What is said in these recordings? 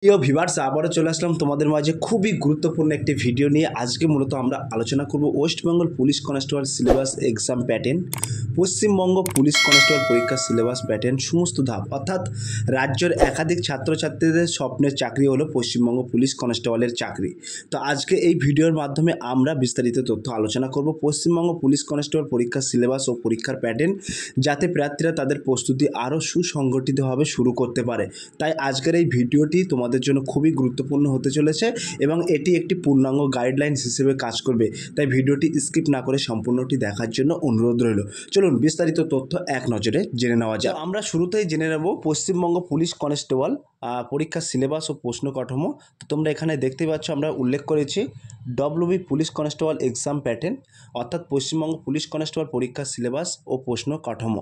প্রিয় ভিউয়ার্স, আবারও চলে আসলাম তোমাদের মাঝে খুবই গুরুত্বপূর্ণ একটি ভিডিও নিয়ে। আজকে মূলত আমরা আলোচনা করব West Bengal police constable syllabus exam pattern, Paschimbanga police constable পরীক্ষার সিলেবাস প্যাটার্ন সমস্ত ধাপ, অর্থাৎ রাজ্যের একাধিক ছাত্রছাত্রীদের স্বপ্নের চাকরি হলো পশ্চিমবঙ্গ পুলিশ কনস্টেবলের চাকরি। তো আজকে এই ভিডিওর মাধ্যমে আমরা বিস্তারিত তথ্য আলোচনা করব পশ্চিমবঙ্গ পুলিশ কনস্টেবল পরীক্ষার সিলেবাস ও পরীক্ষার প্যাটার্ন, যাতে প্রার্থীরা তাদের প্রস্তুতি আরও সুসংগঠিতভাবে শুরু করতে পারে। তাই আজকের এই ভিডিওটি তোমাদের জন্য খুবই গুরুত্বপূর্ণ হতে চলেছে এবং এটি একটি পূর্ণাঙ্গ গাইডলাইন্স হিসেবে কাজ করবে। তাই ভিডিওটি স্কিপ না করে সম্পূর্ণটি দেখার জন্য অনুরোধ রইল। চলুন বিস্তারিত তথ্য এক নজরে জেনে নেওয়া যাক। আমরা শুরুতেই জেনে নেব পশ্চিমবঙ্গ পুলিশ কনস্টেবল পরীক্ষার সিলেবাস ও প্রশ্ন কাঠামো। তো তোমরা এখানে দেখতে পাচ্ছ আমরা উল্লেখ করেছি WB police constable exam pattern, অর্থাৎ পশ্চিমবঙ্গ পুলিশ কনস্টেবল পরীক্ষার সিলেবাস ও প্রশ্ন কাঠামো।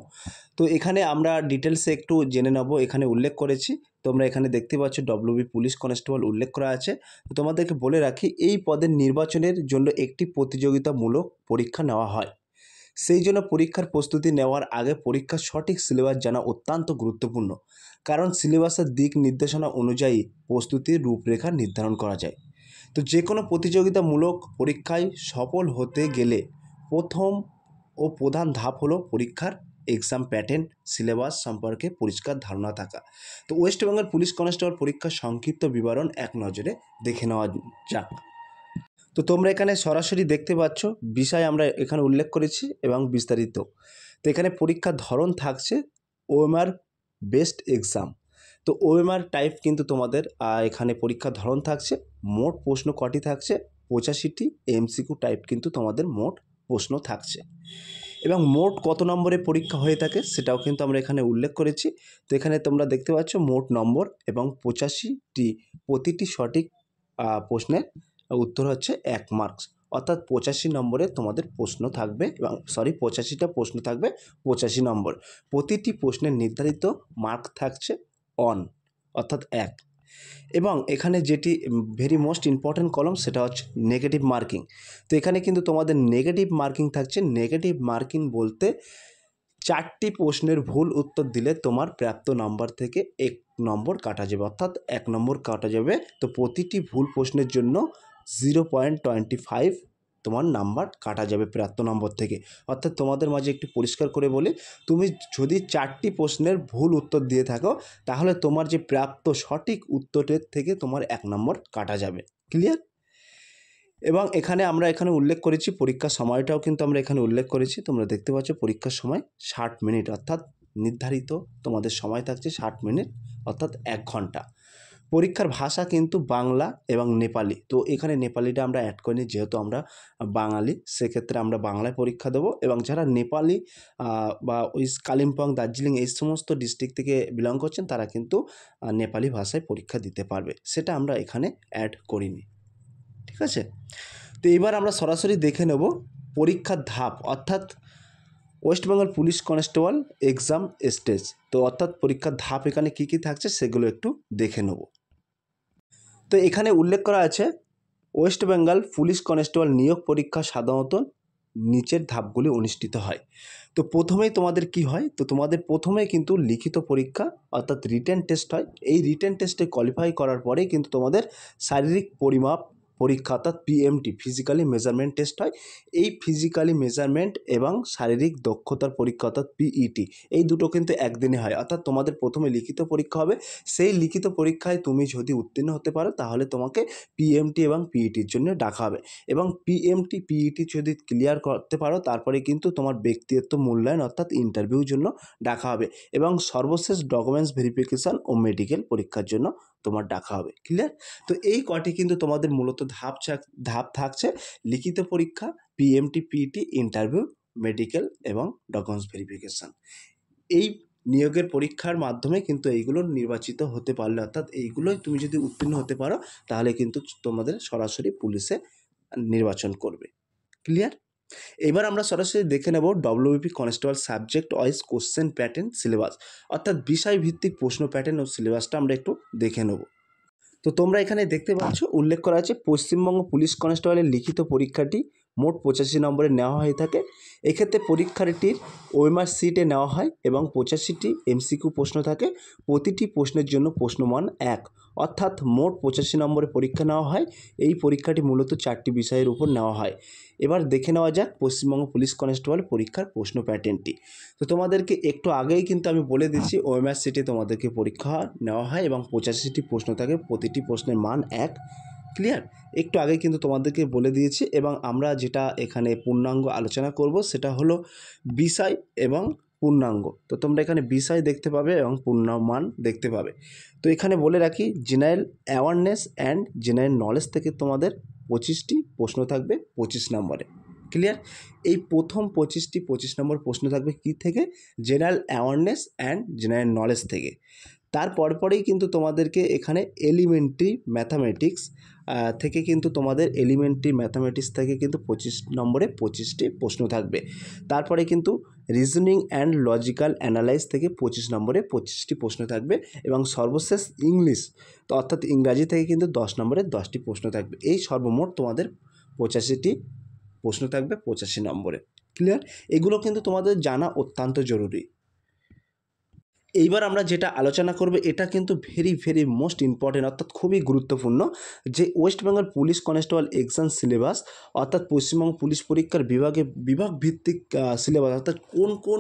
তো এখানে আমরা ডিটেলসে একটু জেনে নেব। এখানে উল্লেখ করেছি, তোমরা এখানে দেখতে পাচ্ছ ডব্লিউবি পুলিশ কনস্টেবল উল্লেখ করা আছে। তো তোমাদেরকে বলে রাখি, এই পদের নির্বাচনের জন্য একটি প্রতিযোগিতামূলক পরীক্ষা নেওয়া হয়। সেই জন্য পরীক্ষার প্রস্তুতি নেওয়ার আগে পরীক্ষার সঠিক সিলেবাস জানা অত্যন্ত গুরুত্বপূর্ণ, কারণ সিলেবাসের দিক নির্দেশনা অনুযায়ী প্রস্তুতির রূপরেখা নির্ধারণ করা যায়। তো যে কোনো প্রতিযোগিতামূলক পরীক্ষায় সফল হতে গেলে প্রথম ও প্রধান ধাপ হলো পরীক্ষার এক্সাম প্যাটার্ন সিলেবাস সম্পর্কে পরিষ্কার ধারণা থাকা। তো ওয়েস্ট বেঙ্গল পুলিশ কনস্টেবল পরীক্ষার সংক্ষিপ্ত বিবরণ এক নজরে দেখে নেওয়া যাক। তো তোমরা এখানে সরাসরি দেখতে পাচ্ছ বিষয় আমরা এখানে উল্লেখ করেছি এবং বিস্তারিত। তো এখানে পরীক্ষার ধরন থাকছে ওএমআর বেস্ট এক্সাম। তো ওএমআর টাইপ কিন্তু তোমাদের এখানে পরীক্ষার ধরন থাকছে। মোট প্রশ্ন কটি থাকছে? 85টি। এমসিকিউ টাইপ কিন্তু তোমাদের মোট প্রশ্ন থাকছে এবং মোট কত নম্বরে পরীক্ষা হয়ে থাকে সেটাও কিন্তু আমরা এখানে উল্লেখ করেছি। তো এখানে তোমরা দেখতে পাচ্ছ মোট নম্বর এবং 85টি, প্রতিটি সঠিক প্রশ্নের উত্তর হচ্ছে 1 মার্কস, অর্থাৎ 85 নম্বরে তোমাদের প্রশ্ন থাকবে এবং 85টা প্রশ্ন থাকবে 85 নম্বর। প্রতিটি প্রশ্নের নির্ধারিত মার্ক থাকছে অন, অর্থাৎ 1। এবং এখানে যেটি ভেরি মোস্ট ইম্পর্ট্যান্ট কলম সেটা হচ্ছে নেগেটিভ মার্কিং। তো এখানে কিন্তু তোমাদের নেগেটিভ মার্কিং থাকছে। নেগেটিভ মার্কিং বলতে 4টি প্রশ্নের ভুল উত্তর দিলে তোমার প্রাপ্ত নম্বর থেকে 1 নম্বর কাটা যাবে, অর্থাৎ 1 নম্বর কাটা যাবে। তো প্রতিটি ভুল প্রশ্নের জন্য 0.25 তোমার নাম্বার কাটা যাবে প্রাপ্ত নম্বর থেকে। অর্থাৎ তোমাদের মাঝে একটু পরিষ্কার করে বলি, তুমি যদি 4টি প্রশ্নের ভুল উত্তর দিয়ে থাকো তাহলে তোমার যে প্রাপ্ত সঠিক উত্তরের থেকে তোমার 1 নম্বর কাটা যাবে। ক্লিয়ার? এবং এখানে আমরা উল্লেখ করেছি পরীক্ষার সময়টাও কিন্তু আমরা এখানে উল্লেখ করেছি। তোমরা দেখতে পাচ্ছ পরীক্ষার সময় 60 মিনিট, অর্থাৎ নির্ধারিত তোমাদের সময় থাকছে 60 মিনিট, অর্থাৎ 1 ঘন্টা। পরীক্ষার ভাষা কিন্তু বাংলা এবং নেপালি। তো এখানে নেপালিটা আমরা অ্যাড করিনি, যেহেতু আমরা বাঙালি, সেক্ষেত্রে আমরা বাংলায় পরীক্ষা দেবো। এবং যারা নেপালি বা ওই কালিম্পং, দার্জিলিং এই সমস্ত ডিস্ট্রিক্ট থেকে বিলং করছেন তারা কিন্তু নেপালি ভাষায় পরীক্ষা দিতে পারবে, সেটা আমরা এখানে অ্যাড করিনি। ঠিক আছে? তো এবার আমরা সরাসরি দেখে নেব পরীক্ষার ধাপ, অর্থাৎ West Bengal police constable exam stage. তো অর্থাৎ পরীক্ষার ধাপ এখানে কী কী থাকছে সেগুলো একটু দেখে নেব। তো এখানে উল্লেখ করা আছে ওয়েস্ট বেঙ্গল পুলিশ কনস্টেবল নিয়োগ পরীক্ষা সাধারণত নিচের ধাপগুলি অনুষ্ঠিত হয়। তো প্রথমেই তোমাদের কি হয়? তো তোমাদের প্রথমে কিন্তু লিখিত পরীক্ষা, অর্থাৎ রিটেন টেস্ট হয়। এই রিটেন টেস্টে কোয়ালিফাই করার পরেই কিন্তু তোমাদের শারীরিক পরিমাপ পরীক্ষা, অর্থাৎ পিএমটি ফিজিক্যালি মেজারমেন্ট টেস্ট হয়। এই ফিজিক্যালি মেজারমেন্ট এবং শারীরিক দক্ষতার পরীক্ষা, অর্থাৎ পিইটি, এই দুটো কিন্তু একদিনে হয়। অর্থাৎ তোমাদের প্রথমে লিখিত পরীক্ষা হবে, সেই লিখিত পরীক্ষায় তুমি যদি উত্তীর্ণ হতে পারো তাহলে তোমাকে পিএমটি এবং পিইটির জন্য ডাকা হবে। এবং পিএমটি পিইটি যদি ক্লিয়ার করতে পারো তারপরে কিন্তু তোমার ব্যক্তিগত মূল্যায়ন, অর্থাৎ ইন্টারভিউর জন্য ডাকা হবে এবং সর্বশেষ ডকুমেন্টস ভেরিফিকেশান ও মেডিকেল পরীক্ষার জন্য তোমার ডাকা হবে। ক্লিয়ার? তো এই কটি কিন্তু তোমাদের মূলত ধাপ থাকছে: লিখিত পরীক্ষা, পিএমটি পিইটি, ইন্টারভিউ, মেডিকেল এবং ডকুমেন্টস ভেরিফিকেশান। এই নিয়োগের পরীক্ষার মাধ্যমে কিন্তু এইগুলো নির্বাচিত হতে পারলে, অর্থাৎ এইগুলোই তুমি যদি উত্তীর্ণ হতে পারো তাহলে কিন্তু তোমাদের সরাসরি পুলিশে নির্বাচন করবে। ক্লিয়ার? এবার আমরা সরাসরি দেখে নেব WBP constable subject wise question pattern syllabus, অর্থাৎ বিষয়ভিত্তিক প্রশ্ন প্যাটার্ন ও সিলেবাসটা আমরা একটু দেখে নেব। তো তোমরা এখানে দেখতে পাচ্ছ উল্লেখ করা আছে পশ্চিমবঙ্গ পুলিশ কনস্টেবলের লিখিত পরীক্ষাটি মোট 85 নম্বরে নেওয়া হয়ে থাকে। এক্ষেত্রে পরীক্ষার্থীর ওএমআর সিটে নেওয়া হয় এবং 85টি এমসিকিউ প্রশ্ন থাকে। প্রতিটি প্রশ্নের জন্য প্রশ্নমান 1, অর্থাৎ মোট 85 নম্বরে পরীক্ষা নেওয়া হয়। এই পরীক্ষাটি মূলত 4টি বিষয়ের উপর নেওয়া হয়। এবার দেখে নেওয়া যাক পশ্চিমবঙ্গ পুলিশ কনস্টেবল পরীক্ষার প্রশ্ন প্যাটার্নটি। তো তোমাদেরকে একটু আগেই কিন্তু আমি বলে দিচ্ছি ওএমআর সিটে তোমাদেরকে পরীক্ষা নেওয়া হয় এবং 85টি প্রশ্ন থাকে, প্রতিটি প্রশ্নের মান 1। ক্লিয়ার? একটু আগে কিন্তু তোমাদেরকে বলে দিয়েছি এবং আমরা যেটা এখানে পূর্ণাঙ্গ আলোচনা করব সেটা হলো বিষয় এবং পূর্ণাঙ্গ। তো তোমরা এখানে বিষয় দেখতে পাবে এবং পূর্ণমান দেখতে পাবে। তো এখানে বলে রাখি general awareness and general knowledge থেকে তোমাদের 25টি প্রশ্ন থাকবে 25 নম্বরে। ক্লিয়ার? এই প্রথম 25 নম্বর প্রশ্ন থাকবে কী থেকে? General awareness and general knowledge থেকে। তার পরেই কিন্তু তোমাদেরকে এখানে এলিমেন্টারি ম্যাথামেটিক্স থেকে কিন্তু তোমাদের এলিমেন্টারি ম্যাথামেটিক্স থেকে কিন্তু 25 নম্বরে 25টি প্রশ্ন থাকবে। তারপরে কিন্তু রিজনিং অ্যান্ড লজিক্যাল অ্যানালাইজ থেকে 25 নম্বরে 25টি প্রশ্ন থাকবে এবং সর্বশেষ ইংলিশ, তো অর্থাৎ ইংরাজি থেকে কিন্তু 10 নম্বরে 10টি প্রশ্ন থাকবে। এই সর্বমোট তোমাদের 85টি প্রশ্ন থাকবে 85 নম্বরে। ক্লিয়ার? এগুলো কিন্তু তোমাদের জানা অত্যন্ত জরুরি। এইবার আমরা যেটা আলোচনা করব এটা কিন্তু ভেরি মোস্ট ইম্পর্টেন্ট, অর্থাৎ খুবই গুরুত্বপূর্ণ, যে West Bengal police constable exam syllabus, অর্থাৎ পশ্চিমবঙ্গ পুলিশ পরীক্ষার বিভাগ ভিত্তিক সিলেবাস, অর্থাৎ কোন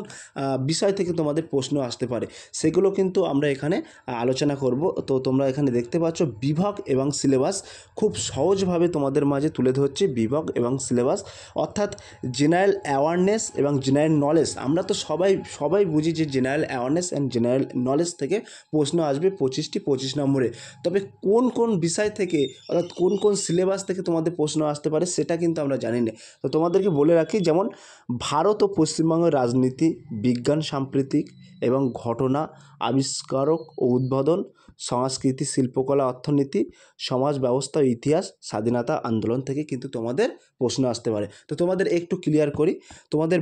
বিষয় থেকে তোমাদের প্রশ্ন আসতে পারে সেগুলো কিন্তু আমরা এখানে আলোচনা করব। তো তোমরা এখানে দেখতে পাচ্ছ বিভাগ এবং সিলেবাস খুব সহজভাবে তোমাদের মাঝে তুলে ধরছি। বিভাগ এবং সিলেবাস অর্থাৎ জেনারেল অ্যাওয়ারনেস এবং জেনারেল নলেজ। আমরা তো সবাই বুঝি যে general awareness and general knowledge থেকে প্রশ্ন আসবে 25 নম্বরে। তবে কোন বিষয় থেকে, অর্থাৎ কোন সিলেবাস থেকে তোমাদের প্রশ্ন আসতে পারে সেটা কিন্তু আমরা জানি না। তো তোমাদেরকে বলে রাখি, যেমন ভারত ও পশ্চিমবঙ্গের রাজনীতি, বিজ্ঞান সাম্প্রতিক এবং ঘটনা, আবিষ্কারক ও উদ্বোধন, সংস্কৃতি, শিল্পকলা, অর্থনীতি, সমাজ ব্যবস্থা ও ইতিহাস, স্বাধীনতা আন্দোলন থেকে কিন্তু তোমাদের প্রশ্ন আসতে পারে। তো তোমাদের একটু ক্লিয়ার করি, তোমাদের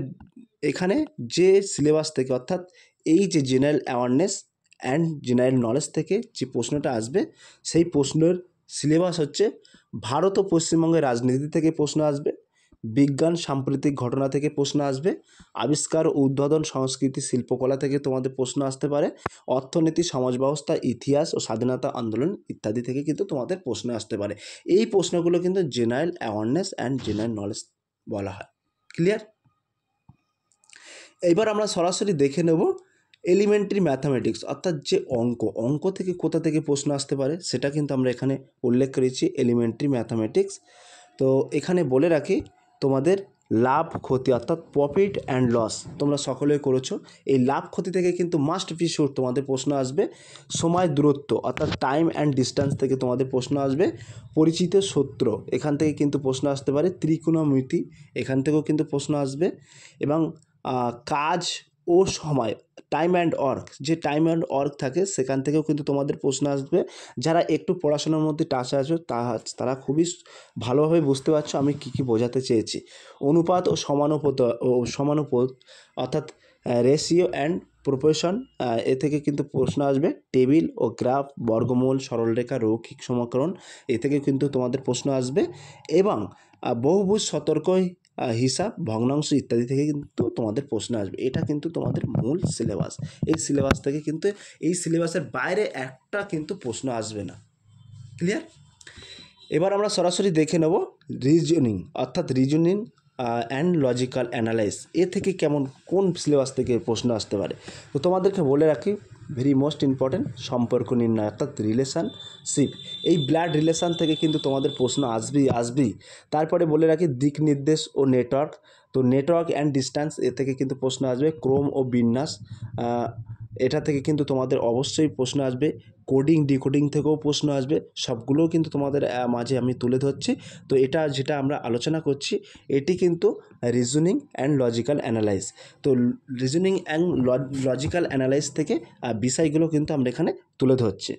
এখানে যে সিলেবাস থেকে, অর্থাৎ এই যে general awareness and general knowledge থেকে যে প্রশ্নটা আসবে সেই প্রশ্নের সিলেবাস হচ্ছে ভারত ও পশ্চিমবঙ্গের রাজনীতি থেকে প্রশ্ন আসবে, বিজ্ঞান সাম্প্রতিক ঘটনা থেকে প্রশ্ন আসবে, আবিষ্কার ও উদ্বোধন, সংস্কৃতি, শিল্পকলা থেকে তোমাদের প্রশ্ন আসতে পারে, অর্থনীতি, সমাজ ব্যবস্থা, ইতিহাস ও স্বাধীনতা আন্দোলন ইত্যাদি থেকে কিন্তু তোমাদের প্রশ্ন আসতে পারে। এই প্রশ্নগুলো কিন্তু general awareness and general knowledge বলা হয়। ক্লিয়ার? এবার আমরা সরাসরি দেখে নেব এলিমেন্টারি ম্যাথামেটিক্স, অর্থাৎ যে অঙ্ক থেকে কোথা থেকে প্রশ্ন আসতে পারে সেটা কিন্তু আমরা এখানে উল্লেখ করেছি এলিমেন্টারি ম্যাথামেটিক্স। তো এখানে বলে রাখি তোমাদের লাভ ক্ষতি, অর্থাৎ প্রফিট অ্যান্ড লস তোমরা সকলেই করেছো। এই লাভ ক্ষতি থেকে কিন্তু মাস্ট বি শিওর তোমাদের প্রশ্ন আসবে। সময় দূরত্ব, অর্থাৎ টাইম অ্যান্ড ডিস্টেন্স থেকে তোমাদের প্রশ্ন আসবে। পরিচিত সূত্র, এখান থেকে কিন্তু প্রশ্ন আসতে পারে। ত্রিকোণমিতি, এখান থেকেও কিন্তু প্রশ্ন আসবে। এবং কাজ ও সময়, টাইম অ্যান্ড ওয়ার্ক, যে টাইম অ্যান্ড ওয়ার্ক থাকে সেখান থেকেও কিন্তু তোমাদের প্রশ্ন আসবে। যারা একটু পড়াশোনার মধ্যে টাচে আছো তারা খুবই ভালোভাবে বুঝতে পারছো আমি কী বোঝাতে চেয়েছি। অনুপাত ও সমানুপাত অর্থাৎ রেশিও অ্যান্ড প্রপোর্শন, এ থেকে কিন্তু প্রশ্ন আসবে। টেবিল ও গ্রাফ, বর্গমূল, সরলরেখা, রৈখিক সমীকরণ, এ থেকে কিন্তু তোমাদের প্রশ্ন আসবে। এবং বহুভুজ, সতর্ক হিসাব, ভগ্নাংশ ইত্যাদি থেকে কিন্তু তোমাদের প্রশ্ন আসবে। এটা কিন্তু তোমাদের মূল সিলেবাস। এই সিলেবাস থেকে কিন্তু এই সিলেবাসের বাইরে একটা কিন্তু প্রশ্ন আসবে না। ক্লিয়ার? এবার আমরা সরাসরি দেখে নেব রিজনিং, অর্থাৎ রিজনিং অ্যান্ড লজিক্যাল অ্যানালাইস, এ থেকে কোন সিলেবাস থেকে প্রশ্ন আসতে পারে। তো তোমাদেরকে বলে রাখি ভেরি মোস্ট ইম্পর্টেন্ট, সম্পর্ক নির্ণয়, অর্থাৎ রিলেশনশিপ। এই ব্লাড রিলেশন থেকে কিন্তু তোমাদের প্রশ্ন আসবেই। তারপরে বলে রাখি দিক নির্দেশ ও নেটওয়ার্ক, তো নেটওয়ার্ক অ্যান্ড ডিস্ট্যান্স, এ থেকে কিন্তু প্রশ্ন আসবে। ক্রম ও বিন্যাস, এটা থেকে কিন্তু তোমাদের অবশ্যই প্রশ্ন আসবে। কোডিং ডিকোডিং থেকেও প্রশ্ন আসবে। সবগুলোও কিন্তু তোমাদের মাঝে আমি তুলে ধরছি। তো এটা যেটা আমরা আলোচনা করছি এটি কিন্তু রিজনিং অ্যান্ড লজিক্যাল অ্যানালাইজ। তো রিজনিং অ্যান্ড লজিক্যাল অ্যানালাইজ থেকে বিষয়গুলো কিন্তু আমরা এখানে তুলে ধরছি।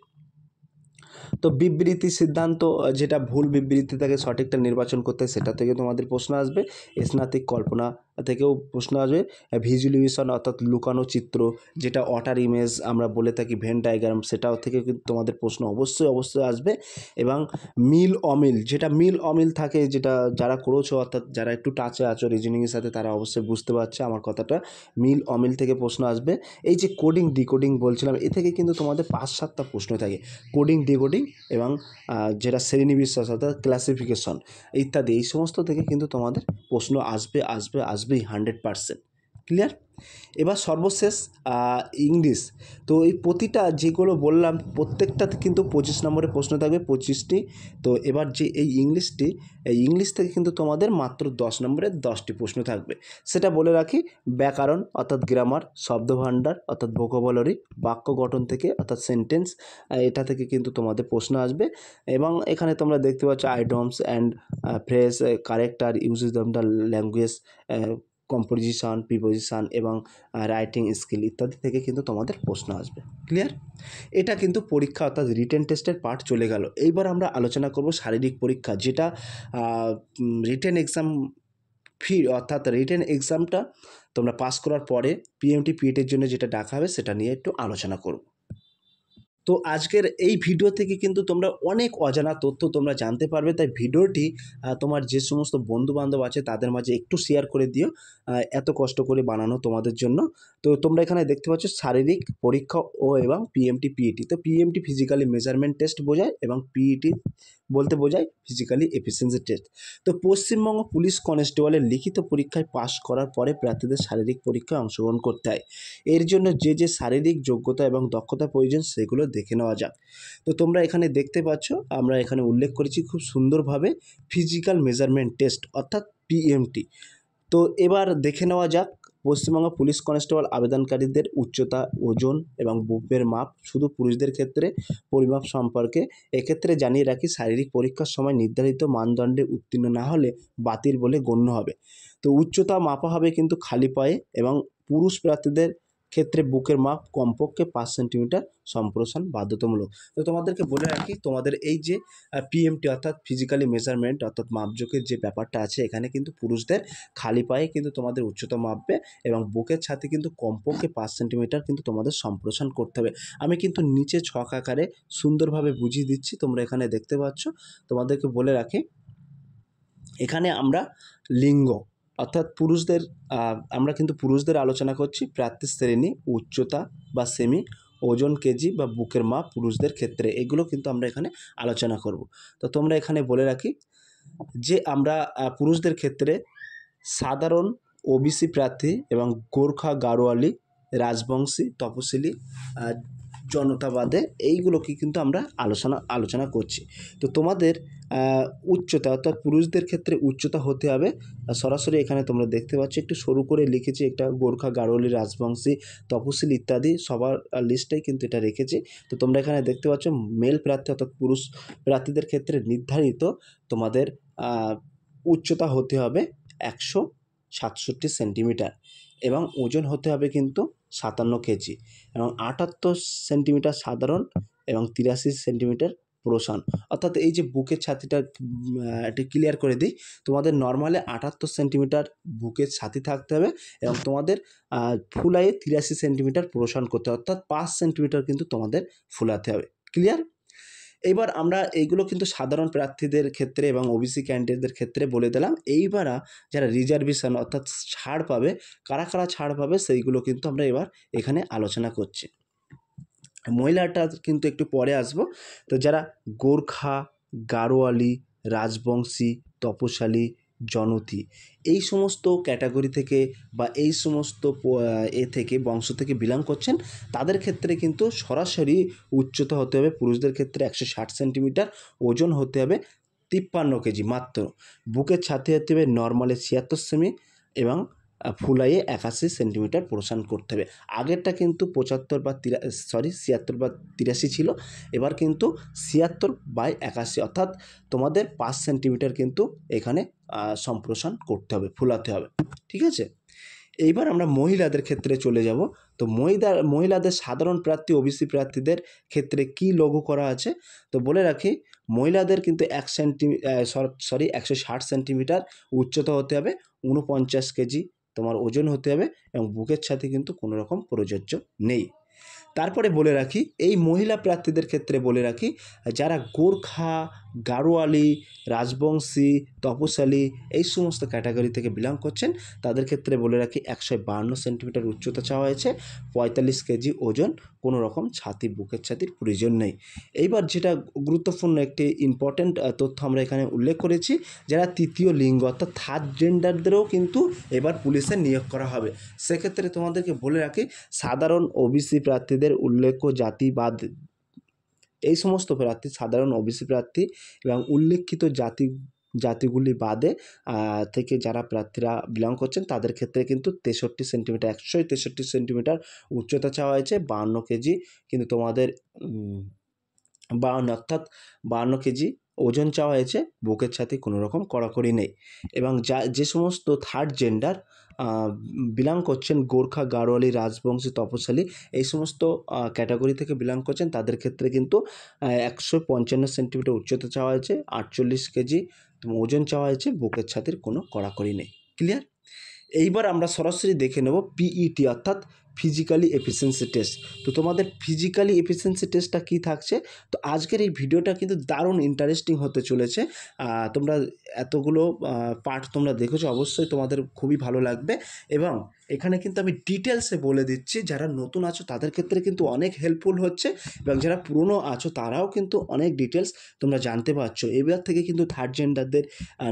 তো বিবৃতি সিদ্ধান্ত, যেটা ভুল বিবৃতি থাকে সঠিকটা নির্বাচন করতে হয় সেটা থেকে তোমাদের প্রশ্ন আসবে। স্নাতিক কল্পনা থেকেও প্রশ্ন আসবে। ভিজুয়ালাইজেশন অর্থাৎ লুকানো চিত্র, যেটা ওয়াটার ইমেজ আমরা বলে থাকি, ভেন ডায়াগ্রাম, সেটাও থেকে কিন্তু তোমাদের প্রশ্ন অবশ্যই আসবে। এবং মিল অমিল, যেটা মিল অমিল থাকে, যেটা যারা করেছো অর্থাৎ যারা একটু টাচে আছো রিজনিংয়ের সাথে তারা অবশ্যই বুঝতে পারছে আমার কথাটা। মিল অমিল থেকে প্রশ্ন আসবে। এই যে কোডিং ডিকোডিং বলছিলাম, এ থেকে কিন্তু তোমাদের 5-7টা প্রশ্ন থাকে, কোডিং ডিকোডিং এবং যেটা শ্রেণীবিন্যাস অর্থাৎ ক্লাসিফিকেশন ইত্যাদি, এই সমস্ত থেকে কিন্তু তোমাদের প্রশ্ন আসবেই 100%। ক্লিয়ার? এবার সর্বশেষ ইংলিশ। তো এই প্রতিটা যেগুলো বললাম প্রত্যেকটাতে কিন্তু 25 নম্বরের প্রশ্ন থাকবে, 25টি। তো এবার যে এই ইংলিশ থেকে কিন্তু তোমাদের মাত্র 10 নম্বরের 10টি প্রশ্ন থাকবে। সেটা বলে রাখি, ব্যাকরণ অর্থাৎ গ্রামার, শব্দভাণ্ডার অর্থাৎ ভোকাবুলারি, বাক্য গঠন থেকে অর্থাৎ সেন্টেন্স, এটা থেকে কিন্তু তোমাদের প্রশ্ন আসবে। এবং এখানে তোমরা দেখতে পাচ্ছ idioms and phrase, character, uses of the language, composition, preposition এবং রাইটিং স্কিল ইত্যাদি থেকে কিন্তু তোমাদের প্রশ্ন আসবে। ক্লিয়ার? এটা কিন্তু পরীক্ষা অর্থাৎ রিটেন টেস্টের পার্ট চলে গেল। এইবার আমরা আলোচনা করব শারীরিক পরীক্ষা, যেটা রিটেন এক্সাম অর্থাৎ রিটেন এক্সামটা তোমরা পাস করার পরে পিএমটি পিএটের জন্য যেটা ডাকা হবে সেটা নিয়ে একটু আলোচনা করব। তো আজকের এই ভিডিও থেকে কিন্তু তোমরা অনেক অজানা তথ্য তোমরা জানতে পারবে, তাই ভিডিওটি তোমার যে সমস্ত বন্ধুবান্ধব আছে তাদের মাঝে একটু শেয়ার করে দিও, এত কষ্ট করে বানানো তোমাদের জন্য। তো তোমরা এখানে দেখতে পাচ্ছ শারীরিক পরীক্ষা এবং পিএমটি পিইটি। তো পিএমটি ফিজিক্যালি মেজারমেন্ট টেস্ট বোঝায় এবং পিইটি বলতে বোঝায় ফিজিক্যালি এফিসিয়েন্সি টেস্ট। তো পশ্চিমবঙ্গ পুলিশ কনস্টেবলের লিখিত পরীক্ষায় পাশ করার পরে প্রার্থীদের শারীরিক পরীক্ষায় অংশগ্রহণ করতে হয়। এর জন্য যে শারীরিক যোগ্যতা এবং দক্ষতা প্রয়োজন সেগুলো দেখে নেওয়া যাক। তো তোমরা এখানে দেখতে পাচ্ছ, আমরা এখানে উল্লেখ করেছি খুব সুন্দরভাবে ফিজিক্যাল মেজারমেন্ট টেস্ট অর্থাৎ পিএমটি। তো এবার দেখে নেওয়া যাক পশ্চিমবঙ্গ পুলিশ কনস্টেবল আবেদনকারীদের উচ্চতা, ওজন এবং বুকের মাপ শুধু পুরুষদের ক্ষেত্রে পরিমাপ সম্পর্কে। এক্ষেত্রে জানিয়ে রাখি, শারীরিক পরীক্ষার সময় নির্ধারিত মানদণ্ডে উত্তীর্ণ না হলে বাতিল বলে গণ্য হবে। তো উচ্চতা মাপা হবে কিন্তু খালি পায়ে এবং পুরুষ প্রার্থীদের ক্ষেত্রে বুকের মাপ কমপক্ষে 5 সেন্টিমিটার সম্প্রসারণ বাধ্যতামূলক। তো তোমাদেরকে বলে রাখি, তোমাদের এই যে পিএমটি অর্থাৎ ফিজিক্যালি মেজারমেন্ট অর্থাৎ মাপজোকের যে ব্যাপারটা আছে, এখানে কিন্তু পুরুষদের খালি পায়ে কিন্তু তোমাদের উচ্চতা মাপবে এবং বুকের ছাতি কিন্তু কমপক্ষে 5 সেন্টিমিটার কিন্তু তোমাদের সম্প্রসারণ করতে হবে। আমি কিন্তু নিচে ছক আকারে সুন্দরভাবে বুঝিয়ে দিচ্ছি, তোমরা এখানে দেখতে পাচ্ছ। তোমাদেরকে বলে রাখি, এখানে আমরা লিঙ্গ অর্থাৎ পুরুষদের আমরা কিন্তু পুরুষদের আলোচনা করছি, প্রার্থীর শ্রেণী, উচ্চতা বা সেমি, ওজন কেজি বা বুকের মাপ পুরুষদের ক্ষেত্রে, এগুলো কিন্তু আমরা এখানে আলোচনা করব। তো তোমরা এখানে বলে রাখি যে আমরা পুরুষদের ক্ষেত্রে সাধারণ ওবিসি প্রার্থী এবং গোর্খা, গাড়োয়ালি, রাজবংশী, তপশিলি, জনতাবাদে, এইগুলোকে কিন্তু আমরা আলোচনা করছি। তো তোমাদের উচ্চতা অর্থাৎ পুরুষদের ক্ষেত্রে উচ্চতা হতে হবে সরাসরি, এখানে তোমরা দেখতে পাচ্ছ একটু সরু করে লিখেছি, একটা গোর্খা, গাড়োয়ালি, রাজবংশী, তপশিলি ইত্যাদি সবার লিস্টেই কিন্তু এটা রেখেছি। তো তোমরা এখানে দেখতে পাচ্ছ মেল প্রার্থী অর্থাৎ পুরুষ প্রার্থীদের ক্ষেত্রে নির্ধারিত তোমাদের উচ্চতা হতে হবে 167 সেন্টিমিটার এবং ওজন হতে হবে কিন্তু 57 কেজি এবং 78 সেন্টিমিটার সাধারণ এবং 83 সেন্টিমিটার প্রসারণ। অর্থাৎ এই যে বুকের ছাতিটা একটু ক্লিয়ার করে দিই, তোমাদের নর্মালে 78 সেন্টিমিটার বুকের ছাতি থাকতে হবে এবং তোমাদের ফুলায়ে 83 সেন্টিমিটার প্রসারণ করতে হবে, অর্থাৎ 5 সেন্টিমিটার কিন্তু তোমাদের ফুলাতে হবে। ক্লিয়ার? এইবার আমরা এইগুলো কিন্তু সাধারণ প্রার্থীদের ক্ষেত্রে এবং ওবিসি ক্যান্ডিডেটদের ক্ষেত্রে বলে দিলাম। এইবার যারা রিজার্ভেশন অর্থাৎ ছাড় পাবে, কারা ছাড় পাবে সেইগুলো কিন্তু আমরা এবার এখানে আলোচনা করছি। মহিলাটা কিন্তু একটু পরে আসবো। তো যারা গোর্খা, গাড়োয়ালি, রাজবংশী, তপশালী, জনতি, এই সমস্ত ক্যাটাগরি থেকে বা এই সমস্ত থেকে বংশ থেকে বিলং করছেন, তাদের ক্ষেত্রে কিন্তু সরাসরি উচ্চতা হতে হবে পুরুষদের ক্ষেত্রে 160 সেন্টিমিটার, ওজন হতে হবে 53 কেজি মাত্র, বুকের ছাতি হতে হবে নর্মালে 76 সেমি এবং ফুলাইয়ে 81 সেন্টিমিটার প্রসারণ করতে হবে। আগেরটা কিন্তু 76 বা 83 ছিল, এবার কিন্তু 76/81 অর্থাৎ তোমাদের 5 সেন্টিমিটার কিন্তু এখানে সম্প্রসারণ করতে হবে, ফুলাতে হবে। ঠিক আছে? এইবার আমরা মহিলাদের ক্ষেত্রে চলে যাব। তো মহিলাদের সাধারণ প্রার্থী ওবিসি প্রার্থীদের ক্ষেত্রে কি লঘু করা আছে, তো বলে রাখি মহিলাদের কিন্তু 160 সেন্টিমিটার উচ্চতা হতে হবে, 49 কেজি তোমার ওজন হতে হবে এবং বুকের ছাতি কিন্তু কোনো রকম প্রযোজ্য নেই। তারপরে বলে রাখি, এই মহিলা প্রার্থীদের ক্ষেত্রে বলে রাখি, যারা গোর্খা, গাড়োয়ালি, রাজবংশী, তপশালী এই সমস্ত ক্যাটাগরি থেকে বিলং করছেন, তাদের ক্ষেত্রে বলে রাখি 152 সেন্টিমিটার উচ্চতা চাওয়া হয়েছে, 45 কেজি ওজন, কোনো রকম ছাতি, বুকের ছাতির প্রয়োজন নেই। এইবার যেটা গুরুত্বপূর্ণ একটি ইম্পর্ট্যান্ট তথ্য আমরা এখানে উল্লেখ করেছি, যারা তৃতীয় লিঙ্গ অর্থাৎ থার্ড জেন্ডারদেরও কিন্তু এবার পুলিশে নিয়োগ করা হবে। সেক্ষেত্রে তোমাদেরকে বলে রাখি, সাধারণ ওবিসি প্রার্থীদের উল্লেখ্য জাতি বাদ এই সমস্ত প্রার্থী, সাধারণ ওবিসি প্রার্থী এবং উল্লেখিত জাতিগুলি বাদে থেকে যারা প্রার্থীরা বিলং করছেন, তাদের ক্ষেত্রে কিন্তু 63 সেন্টিমিটার 163 সেন্টিমিটার উচ্চতা চাওয়া হয়েছে, 52 কেজি কিন্তু তোমাদের 52 কেজি ওজন চাওয়া হয়েছে, বুকের ছাতি কোনো রকম কড়াকড়ি নেই। এবং যে সমস্ত থার্ড জেন্ডার বিলং করছেন, গোর্খা, গাড়োয়ালি, রাজবংশী, তপশালী এই সমস্ত ক্যাটাগরি থেকে বিলং করছেন, তাদের ক্ষেত্রে কিন্তু 155 সেন্টিমিটার উচ্চতা চাওয়া হয়েছে, 48 কেজি ওজন চাওয়া হয়েছে, বুকের ছাতির কোনো কড়াকড়ি নেই। ক্লিয়ার? এইবার আমরা সরাসরি দেখে নেব পিইটি অর্থাৎ ফিজিক্যালি এফিসিয়েন্সি টেস্ট। তো তোমাদের ফিজিক্যালি এফিসিয়েন্সি টেস্টটা কী থাকছে, তো আজকের এই ভিডিওটা কিন্তু দারুণ ইন্টারেস্টিং হতে চলেছে। তোমরা এতগুলো পার্ট তোমরা দেখেছো, অবশ্যই তোমাদের খুবই ভালো লাগবে। এবং এখানে কিন্তু আমি ডিটেলসে বলে দিচ্ছি, যারা নতুন আছো তাদের ক্ষেত্রে কিন্তু অনেক হেল্পফুল হচ্ছে, এবং যারা পুরনো আছো তারাও কিন্তু অনেক ডিটেলস তোমরা জানতে পারছো। এবার থেকে কিন্তু থার্ড জেন্ডারদের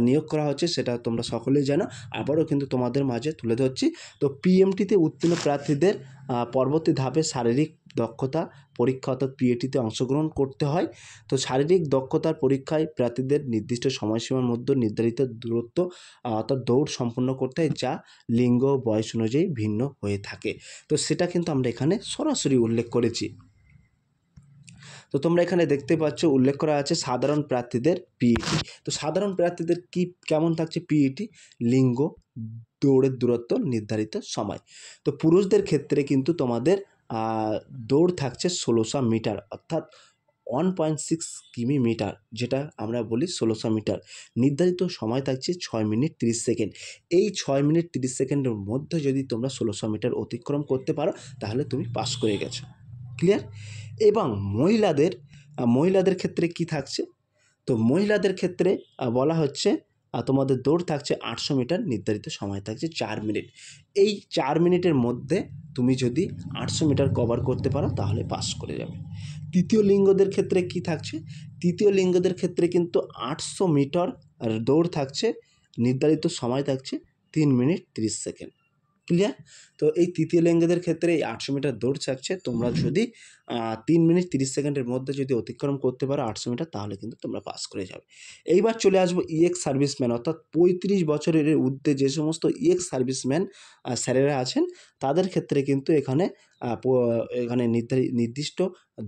নিয়োগ করা হচ্ছে, সেটা তোমরা সকলেই জানো, আবারও কিন্তু তোমাদের মাঝে তুলে ধরছি। তো পিএমটিতে উত্তীর্ণ প্রার্থীদের পরবর্তী ধাপে শারীরিক দক্ষতা পরীক্ষা অর্থাৎ পিএটিতে অংশগ্রহণ করতে হয়। তো শারীরিক দক্ষতার পরীক্ষায় প্রার্থীদের নির্দিষ্ট সময়সীমার মধ্যে নির্ধারিত দূরত্ব অর্থাৎ দৌড় সম্পন্ন করতে হয়, যা লিঙ্গ বয়স অনুযায়ী ভিন্ন হয়ে থাকে। তো সেটা কিন্তু আমরা এখানে সরাসরি উল্লেখ করেছি। তো তোমরা এখানে দেখতে পাচ্ছ উল্লেখ করা আছে সাধারণ প্রার্থীদের পিইটি। তো সাধারণ প্রার্থীদের কেমন থাকছে পিইটি, লিঙ্গ, দৌড়ের দূরত্ব, নির্ধারিত সময়। তো পুরুষদের ক্ষেত্রে কিন্তু তোমাদের দৌড় থাকছে 1600 মিটার অর্থাৎ 1.6 কিমি, যেটা আমরা বলি 1600 মিটার। নির্ধারিত সময় থাকছে 6 মিনিট 30 সেকেন্ড। এই 6 মিনিট 30 সেকেন্ডের মধ্যে যদি তোমরা 1600 মিটার অতিক্রম করতে পারো, তাহলে তুমি পাস করে গেছো। ক্লিয়ার? এবং মহিলাদের ক্ষেত্রে কি থাকছে, তো মহিলাদের ক্ষেত্রে বলা হচ্ছে তোমাদের দৌড় থাকছে 800 মিটার, নির্ধারিত সময় থাকছে 4 মিনিট। এই 4 মিনিটের মধ্যে তুমি যদি 800 মিটার কভার করতে পারো, তাহলে পাস করে যাবে। তৃতীয় লিঙ্গদের ক্ষেত্রে কি থাকছে, তৃতীয় লিঙ্গদের ক্ষেত্রে কিন্তু 800 মিটার দৌড় থাকছে, নির্ধারিত সময় থাকছে 3 মিনিট 30 সেকেন্ড। ক্লিয়ার? তো এই তৃতীয় লিঙ্গদের ক্ষেত্রে এই 800 মিটার দৌড় থাকছে, তোমরা যদি 3 মিনিট 30 সেকেন্ডের মধ্যে যদি অতিক্রম করতে পারো 800 মিটার, তাহলে কিন্তু তোমরা পাস করে যাবে। এইবার চলে আসবো ইএক্স সার্ভিসম্যান অর্থাৎ 35 বছরের ঊর্ধ্বে যে সমস্ত ইএক্স সার্ভিসম্যান স্যারেরা আছেন, তাদের ক্ষেত্রে কিন্তু এখানে নির্দিষ্ট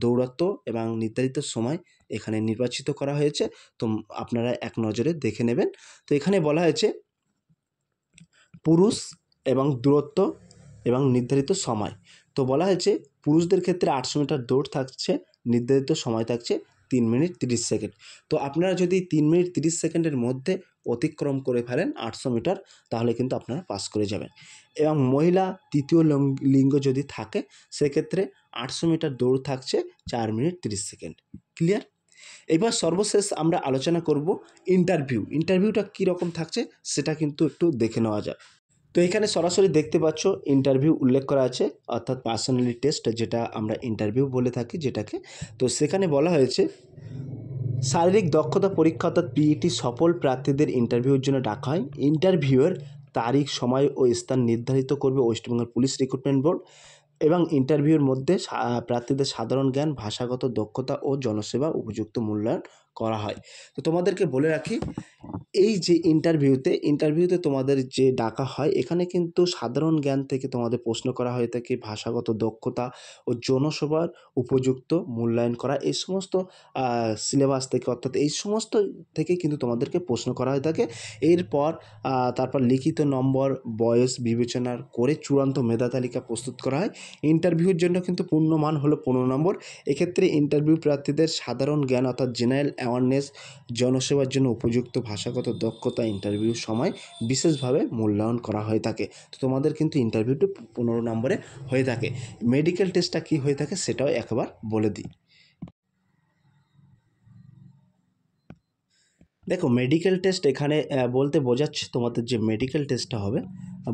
দৌরত্ব এবং নির্ধারিত সময় এখানে নির্বাচিত করা হয়েছে। তো আপনারা এক নজরে দেখে নেবেন। তো এখানে বলা হয়েছে পুরুষ এবং দূরত্ব এবং নির্ধারিত সময়। তো বলা হয়েছে পুরুষদের ক্ষেত্রে 800 মিটার দৌড় থাকছে, নির্ধারিত সময় থাকছে 3 মিনিট 30 সেকেন্ড। তো আপনারা যদি 3 মিনিট 30 সেকেন্ডের মধ্যে অতিক্রম করে ফেলেন 800 মিটার, তাহলে কিন্তু আপনারা পাস করে যাবেন। এবং মহিলা তৃতীয় লিঙ্গ যদি থাকে, সেক্ষেত্রে 800 মিটার দৌড় থাকছে 4 মিনিট 30 সেকেন্ড। ক্লিয়ার? এবার সর্বশেষ আমরা আলোচনা করব ইন্টারভিউটা কীরকম থাকছে সেটা কিন্তু একটু দেখে নেওয়া যাক। তো এখানে সরাসরি দেখতে পাচ্ছ ইন্টারভিউ উল্লেখ করা আছে, অর্থাৎ পার্সোনালিটি টেস্ট, যেটা আমরা ইন্টারভিউ বলে থাকি যেটাকে। তো সেখানে বলা হয়েছে শারীরিক দক্ষতা পরীক্ষা অর্থাৎ পিইটি সফল প্রার্থীদের ইন্টারভিউর জন্য ডাকা হয়। ইন্টারভিউয়ের তারিখ, সময় ও স্থান নির্ধারিত করবে ওয়েস্টবেঙ্গল পুলিশ রিক্রুটমেন্ট বোর্ড। এবং ইন্টারভিউর মধ্যে প্রার্থীদের সাধারণ জ্ঞান, ভাষাগত দক্ষতা ও জনসেবা উপযুক্ত মূল্যায়ন করা হয়। তো তোমাদেরকে বলে রাখি, এই যে ইন্টারভিউতে তোমাদের যে ডাকা হয়, এখানে কিন্তু সাধারণ জ্ঞান থেকে তোমাদের প্রশ্ন করা হয়ে থাকে, ভাষাগত দক্ষতা ও জনসেবার উপযুক্ত মূল্যায়ন করা, এই সমস্ত সিলেবাস থেকে অর্থাৎ এই সমস্ত থেকে কিন্তু তোমাদেরকে প্রশ্ন করা হয়ে থাকে। এরপর তারপর লিখিত নম্বর, বয়স বিবেচনা করে চূড়ান্ত মেধা তালিকা প্রস্তুত করা হয়। ইন্টারভিউর জন্য কিন্তু পূর্ণমান হলো 15 নম্বর। এক্ষেত্রে ইন্টারভিউ প্রার্থীদের সাধারণ জ্ঞান অর্থাৎ জেনারেল অ্যাওয়ারনেস, জনসেবার জন্য উপযুক্ত ভাষাগত পেশাগত দক্ষতা ইন্টারভিউর সময় বিশেষভাবে মূল্যায়ন করা হয়ে থাকে। তো তোমাদের কিন্তু ইন্টারভিউটা 15 নম্বরে হয়ে থাকে। মেডিকেল টেস্টটা কী হয়ে থাকে সেটাও একবার বলে দিই। দেখো, মেডিকেল টেস্ট এখানে বলতে বোঝাচ্ছে তোমাদের যে মেডিকেল টেস্টটা হবে,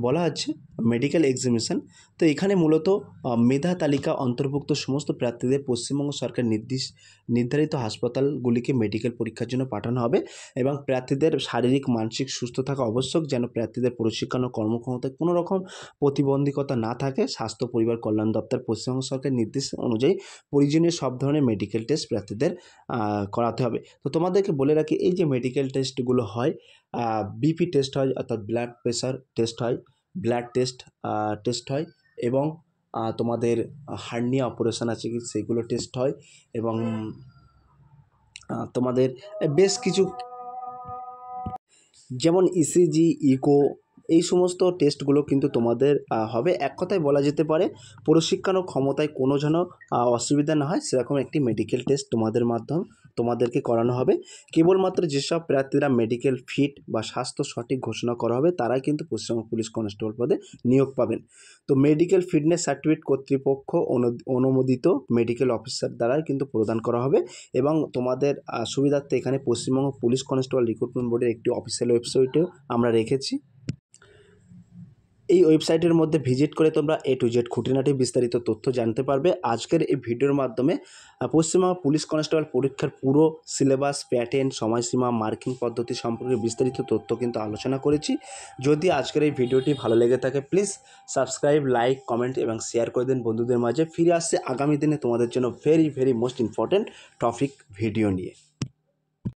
বলা হচ্ছে মেডিকেল এক্সামিনেশন। তো এখানে মূলত মেধা তালিকা অন্তর্ভুক্ত সমস্ত প্রার্থীদের পশ্চিমবঙ্গ সরকার নির্ধারিত হাসপাতালগুলিকে মেডিকেল পরীক্ষার জন্য পাঠানো হবে এবং প্রার্থীদের শারীরিক মানসিক সুস্থ থাকা আবশ্যক, যেন প্রার্থীদের প্রশিক্ষণ ও কর্মক্ষমতায় কোনো রকম প্রতিবন্ধকতা না থাকে। স্বাস্থ্য পরিবার কল্যাণ দপ্তর পশ্চিমবঙ্গ সরকারের নির্দেশ অনুযায়ী প্রয়োজনীয় সব ধরনের মেডিকেল টেস্ট প্রার্থীদের করাতে হবে। তো তোমাদেরকে বলে রাখি, এই যে মেডিকেল টেস্টগুলো হয়, বিপি টেস্ট হয় অর্থাৎ ব্লাড প্রেশার টেস্ট হয়, ব্লাড টেস্ট হয় এবং তোমাদের হার্নিয়া অপারেশন আছে কি সেইগুলো টেস্ট হয় এবং তোমাদের বেশ কিছু যেমন ইসিজি, ইকো, এই সমস্ত টেস্টগুলো কিন্তু তোমাদের হবে। এক কথায় বলা যেতে পারে প্রশিক্ষণ ও ক্ষমতায় কোনো যেন অসুবিধা না হয় সেরকম একটি মেডিকেল টেস্ট তোমাদেরকে করানো হবে। কেবলমাত্র যেসব প্রার্থীরা মেডিকেল ফিট বা স্বাস্থ্য সঠিক ঘোষণা করা হবে তারাই কিন্তু পশ্চিমবঙ্গ পুলিশ কনস্টেবল পদে নিয়োগ পাবেন। তো মেডিকেল ফিটনেস সার্টিফিকেট কর্তৃপক্ষ অনুমোদিত মেডিকেল অফিসার দ্বারাই কিন্তু প্রদান করা হবে এবং তোমাদের সুবিধার্থে এখানে পশ্চিমবঙ্গ পুলিশ কনস্টেবল রিক্রুটমেন্ট বোর্ডের একটি অফিসিয়াল ওয়েবসাইটেও আমরা রেখেছি। এই ওয়েবসাইটের মধ্যে ভিজিট করে তোমরা A to Z খুঁটিনাটি বিস্তারিত তথ্য জানতে পারবে। আজকের এই ভিডিওর মাধ্যমে পশ্চিমবঙ্গ পুলিশ কনস্টেবল পরীক্ষার পুরো সিলেবাস, প্যাটার্ন, সময়সীমা, মার্কিং পদ্ধতি সম্পর্কে বিস্তারিত তথ্য কিন্তু আলোচনা করেছি। যদি আজকের এই ভিডিওটি ভালো লেগে থাকে প্লিজ সাবস্ক্রাইব, লাইক, কমেন্ট এবং শেয়ার করে দিন বন্ধুদের মাঝে। ফিরে আসছে আগামী দিনে তোমাদের জন্য very most important topic video নিয়ে।